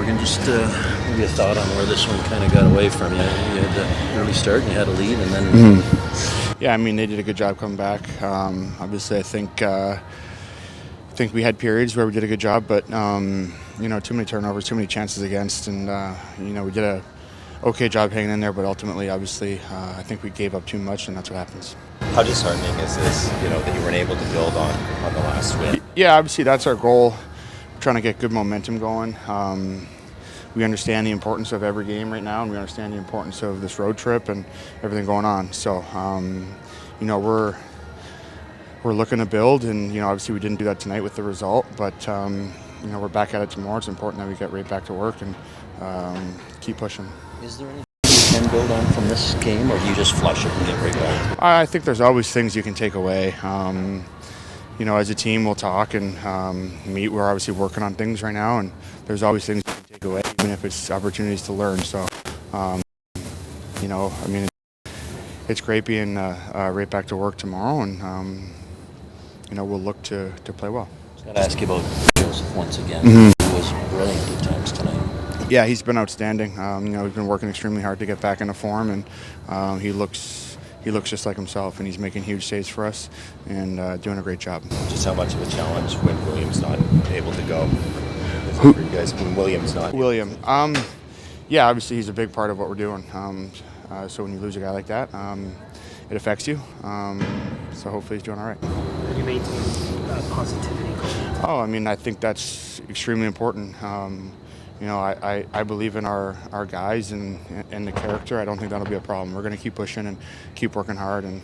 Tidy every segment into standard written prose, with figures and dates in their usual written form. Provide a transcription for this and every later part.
Morgan, just maybe a thought on where this one kind of got away from you. You had the early start and you had a lead, and then. Yeah, I mean, they did a good job coming back. Obviously, I think we had periods where we did a good job, but too many turnovers, too many chances against, and we did a okay job hanging in there. But ultimately, obviously, I think we gave up too much, and that's what happens. How disheartening is this? That you weren't able to build on the last win. Yeah, obviously, that's our goal. We're trying to get good momentum going. We understand the importance of every game right now, and we understand the importance of this road trip and everything going on. So, we're looking to build, and obviously we didn't do that tonight with the result, but we're back at it tomorrow. It's important that we get right back to work and keep pushing. Is there anything you can build on from this game, or do you just flush it and get right back? I think there's always things you can take away. As a team, we'll talk and meet. We're obviously working on things right now, and there's always things you can take away, even if it's opportunities to learn. So, it's great being right back to work tomorrow, and we'll look to play well. I was going to ask you about Joseph once again. Mm-hmm. He was brilliant at times tonight. Yeah, he's been outstanding. He's been working extremely hard to get back into form, and he looks just like himself, and he's making huge saves for us and doing a great job. Just how much of a challenge when William's not able to go? For you guys, when William's not. William. Yeah, obviously he's a big part of what we're doing. So when you lose a guy like that, it affects you. So hopefully he's doing all right. You maintain positivity. I think that's extremely important. I believe in our guys and the character. I don't think that'll be a problem. We're going to keep pushing and keep working hard, and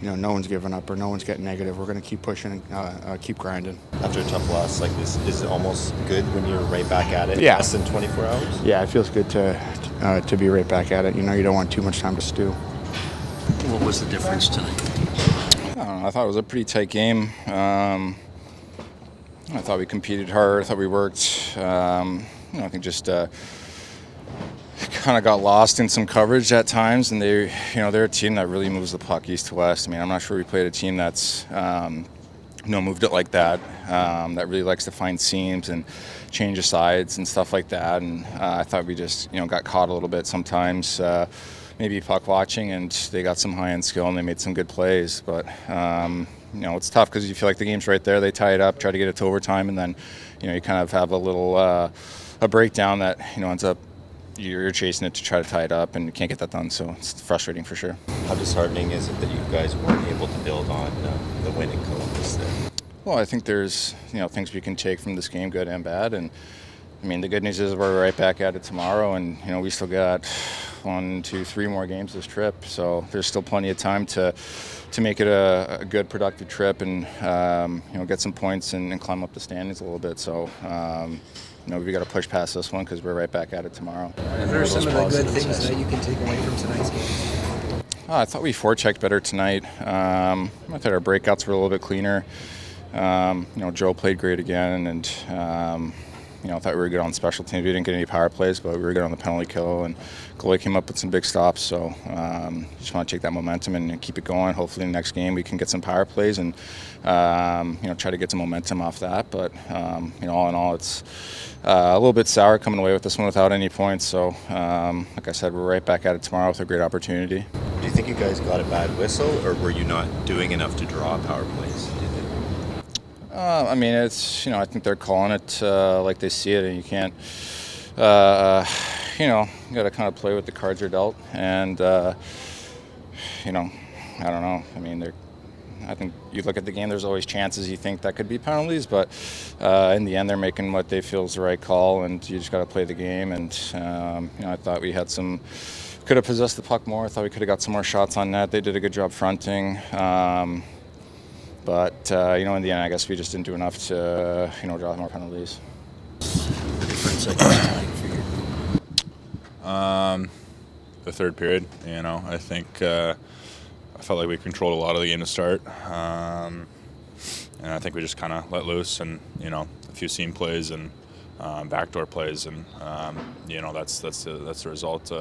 no one's giving up or no one's getting negative. We're going to keep pushing and keep grinding. After a tough loss like this, is it almost good when you're right back at it? Yeah. Less than 24 hours? Yeah, it feels good to be right back at it. You don't want too much time to stew. What was the difference tonight? I thought it was a pretty tight game. I thought we competed hard. I thought we worked. I think just kind of got lost in some coverage at times, and they're a team that really moves the puck east to west. I'm not sure we played a team that's moved it like that. That really likes to find seams and change the sides and stuff like that. And I thought we just got caught a little bit sometimes. Maybe puck watching, and they got some high-end skill and they made some good plays, but. It's tough because you feel like the game's right there. They tie it up, try to get it to overtime, and then, you kind of have a little a breakdown that ends up you're chasing it to try to tie it up, and you can't get that done. So it's frustrating for sure. How disheartening is it that you guys weren't able to build on the win in Columbus there? Well, I think there's things we can take from this game, good and bad, and the good news is we're right back at it tomorrow, and we still got 1, 2, 3 more games this trip, so there's still plenty of time to make it a good, productive trip, and get some points and climb up the standings a little bit. So we got to push past this one because we're right back at it tomorrow. What are some of the good things that you can take away from tonight's game? I thought we forechecked better tonight. I thought our breakouts were a little bit cleaner. Joe played great again, and I thought we were good on special teams. We didn't get any power plays, but we were good on the penalty kill, and goalie came up with some big stops. So just want to take that momentum and keep it going. Hopefully in the next game we can get some power plays and try to get some momentum off that. But all in all, it's a little bit sour coming away with this one without any points. So like I said, we're right back at it tomorrow with a great opportunity. Do you think you guys got a bad whistle, or were you not doing enough to draw power plays? It's I think they're calling it like they see it, and you can't. You got to kind of play with the cards you're dealt, and I don't know. I think you look at the game. There's always chances you think that could be penalties, but in the end, they're making what they feel is the right call, and you just got to play the game. And I thought we had could have possessed the puck more. I thought we could have got some more shots on net. They did a good job fronting. But in the end, I guess we just didn't do enough to, draw more penalties. The third period, I think I felt like we controlled a lot of the game to start, and I think we just kind of let loose, and a few seam plays and backdoor plays, and that's the result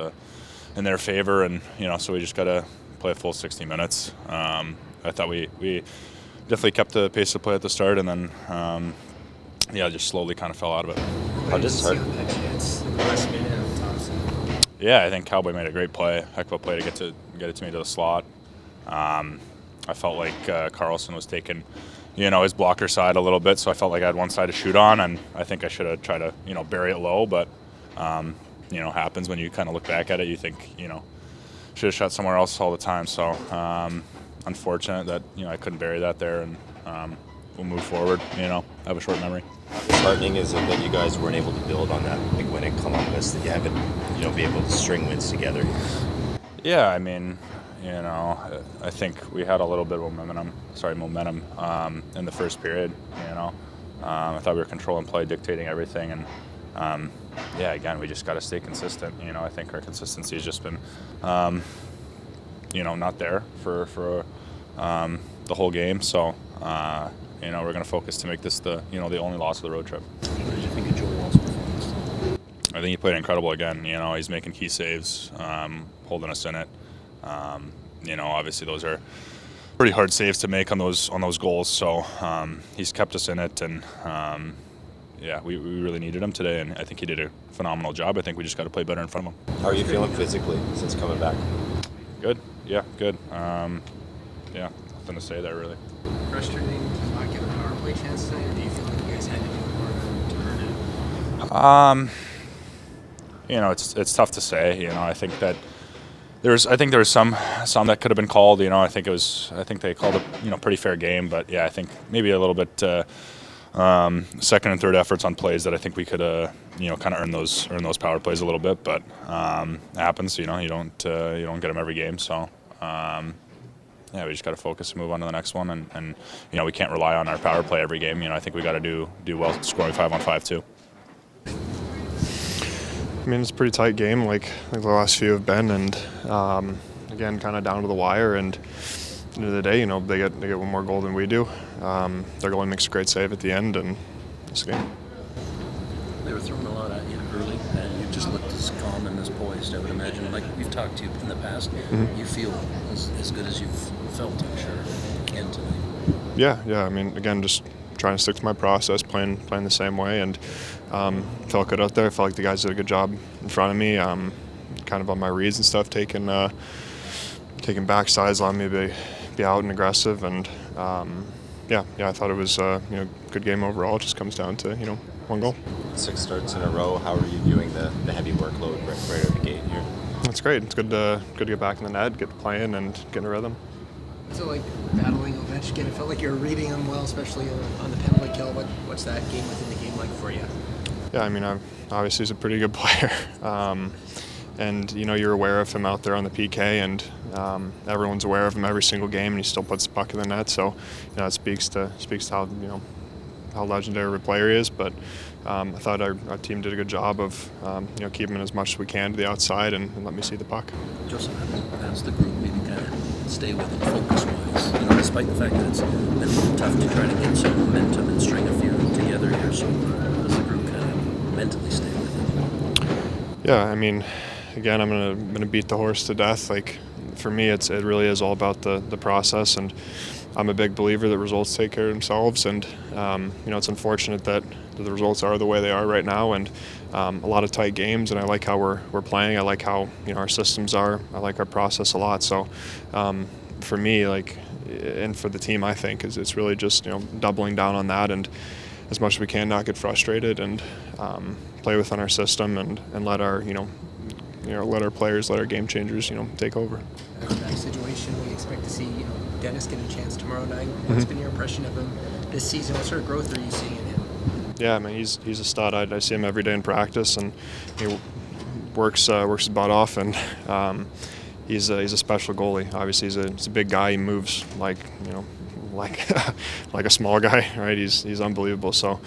in their favor, and so we just got to play a full 60 minutes. I thought we definitely kept the pace of play at the start, and then just slowly kind of fell out of it. How disheartened? See on that chance in the last minute of the toss. Yeah, I think Cowboy made a great play, heck of a play to get it to me to the slot. I felt like Carlson was taking, his blocker side a little bit, so I felt like I had one side to shoot on, and I think I should have tried to, bury it low, but, happens when you kind of look back at it. You think, should have shot somewhere else all the time. So unfortunate that, I couldn't bury that there, and we'll move forward, I have a short memory. Disheartening is it that you guys weren't able to build on that big win in Columbus, that you haven't, be able to string wins together? Yeah, I mean, I think we had a little bit of momentum in the first period, I thought we were controlling play, dictating everything, and again, we just got to stay consistent. I think our consistency has just been, not there for the whole game. So, we're going to focus to make this the only loss of the road trip. What did you think of Joe Woll's performance? I think he played incredible again. He's making key saves, holding us in it. Obviously those are pretty hard saves to make on those goals. So he's kept us in it, and we really needed him today, and I think he did a phenomenal job. I think we just got to play better in front of him. How are you feeling physically since coming back? Good. Yeah, good. Nothing to say there really. Frustrating to not get a power play chance tonight, or do you feel like you guys had to do more to earn it? It's tough to say. I think that there was some that could have been called. I think they called it pretty fair game, but I think maybe a little bit second and third efforts on plays that I think we could kind of earn those power plays a little bit, but it happens. You don't get them every game, so. We just got to focus and move on to the next one, and we can't rely on our power play every game. I think we got to do well scoring 5-on-5 too. I mean, it's a pretty tight game, like the last few have been, and again, kind of down to the wire. And at the end of the day, they get one more goal than we do. Their goalie makes a great save at the end, and it's a game. They were throwing a lot at you early, and you just looked as calm and as poised. I would imagine, like we've talked to you in the past, you feel as good as you've felt, I'm sure, again tonight. Yeah. I mean, again, just trying to stick to my process, playing the same way, and felt good out there. I felt like the guys did a good job in front of me, kind of on my reads and stuff, taking back sides, allowing me to be out and aggressive, and I thought it was a good game overall. It just comes down to one goal. 6 starts in a row. How are you viewing the heavy workload right out of the gate here? It's great. It's good to get back in the net, get playing, and get in a rhythm. So, like, battling Ovechkin, it felt like you were reading him well, especially on the penalty kill. What's that game within the game like for you? Yeah, I mean, obviously he's a pretty good player. And, you're aware of him out there on the PK, and everyone's aware of him every single game, and he still puts the puck in the net. So, it speaks to how legendary of a player he is. But I thought our team did a good job of, keeping him as much as we can to the outside and let me see the puck. Joseph, how's the group maybe kind of stay with him focus-wise? Despite the fact that it's been a little tough to try to get some momentum and string a few together here, so how does the group kind of mentally stay with him? Yeah, I mean, again, I'm gonna beat the horse to death. Like, for me, it really is all about the process, and I'm a big believer that results take care of themselves. And it's unfortunate that the results are the way they are right now, and a lot of tight games. And I like how we're playing. I like how our systems are. I like our process a lot. So for me, and for the team, I think it's really just doubling down on that, and as much as we can, not get frustrated, and play within our system, and let our let our players, let our game changers take over. That situation, we expect to see Dennis get a chance tomorrow night. What's been your impression of him this season? What sort of growth are you seeing in him? Yeah, I mean, he's a stud. I see him every day in practice, and he works his butt off, and he's a special goalie. Obviously, he's a big guy. He moves like a small guy, right? He's unbelievable. So,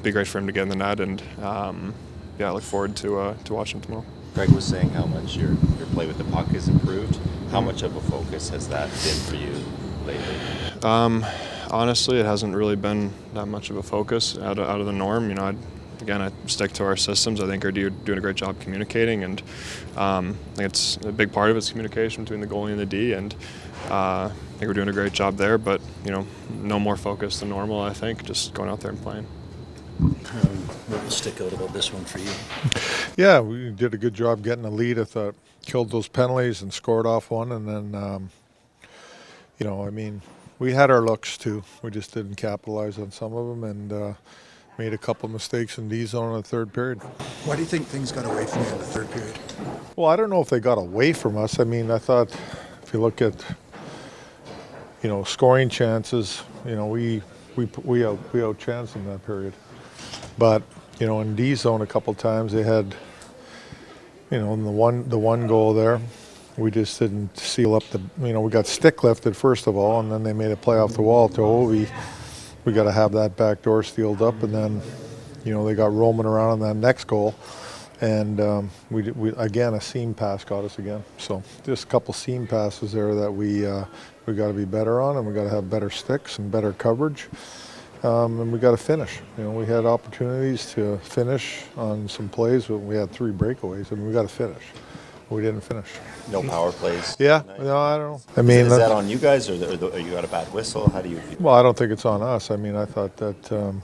be great for him to get in the net, and I look forward to watching him tomorrow. Greg was saying how much your play with the puck has improved. How much of a focus has that been for you lately? Honestly, it hasn't really been that much of a focus out of the norm. I stick to our systems. I think we're doing a great job communicating, and I think it's a big part of it's communication between the goalie and the D, and I think we're doing a great job there. But no more focus than normal. I think just going out there and playing. what will stick out about this one for you? Yeah, we did a good job getting a lead. I thought killed those penalties and scored off one, and then we had our looks too. We just didn't capitalize on some of them, and made a couple mistakes in D zone in the third period. Why do you think things got away from you in the third period? Well, I don't know if they got away from us. I mean, I thought if you look at scoring chances, we outchanced them that period. But in D zone a couple times they had, in the one goal there, we just didn't seal up the. We got stick lifted first of all, and then they made a play off the wall to Ovi. We got to have that back door sealed up, and then they got roaming around on that next goal, and we again a seam pass got us again. So just a couple seam passes there that we got to be better on, and we got to have better sticks and better coverage. And we got to finish. We had opportunities to finish on some plays, but we had 3 breakaways, and we got to finish. We didn't finish. No power plays. Yeah, tonight? no, I don't know. I mean, is that on you guys, or you got a bad whistle? How do you feel? Well, I don't think it's on us. I mean, I thought that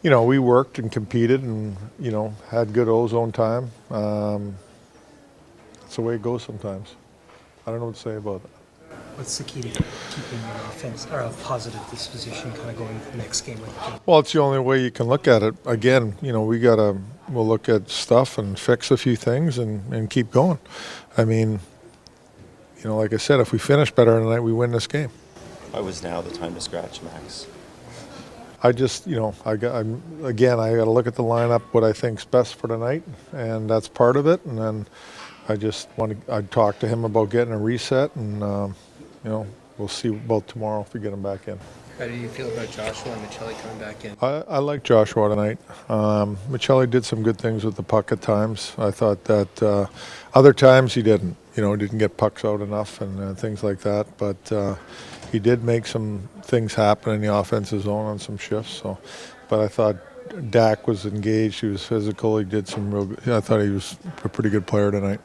we worked and competed, and had good ozone time. That's the way it goes sometimes. I don't know what to say about it. What's the key to keeping your offense or a positive disposition kind of going into the next game with the team? Well, it's the only way you can look at it. Again, we'll look at stuff and fix a few things and keep going. I mean, like I said, if we finish better tonight, we win this game. Why was now the time to scratch Max? I just, I got to look at the lineup, what I think's best for tonight, and that's part of it. And then I talked to him about getting a reset, and we'll see about tomorrow if we get him back in. How do you feel about Joshua and Rielly coming back in? I like Joshua tonight. Rielly did some good things with the puck at times. I thought that other times he didn't. Didn't get pucks out enough and things like that. But he did make some things happen in the offensive zone on some shifts. So, but I thought Dak was engaged. He was physical. He did some real. I thought he was a pretty good player tonight.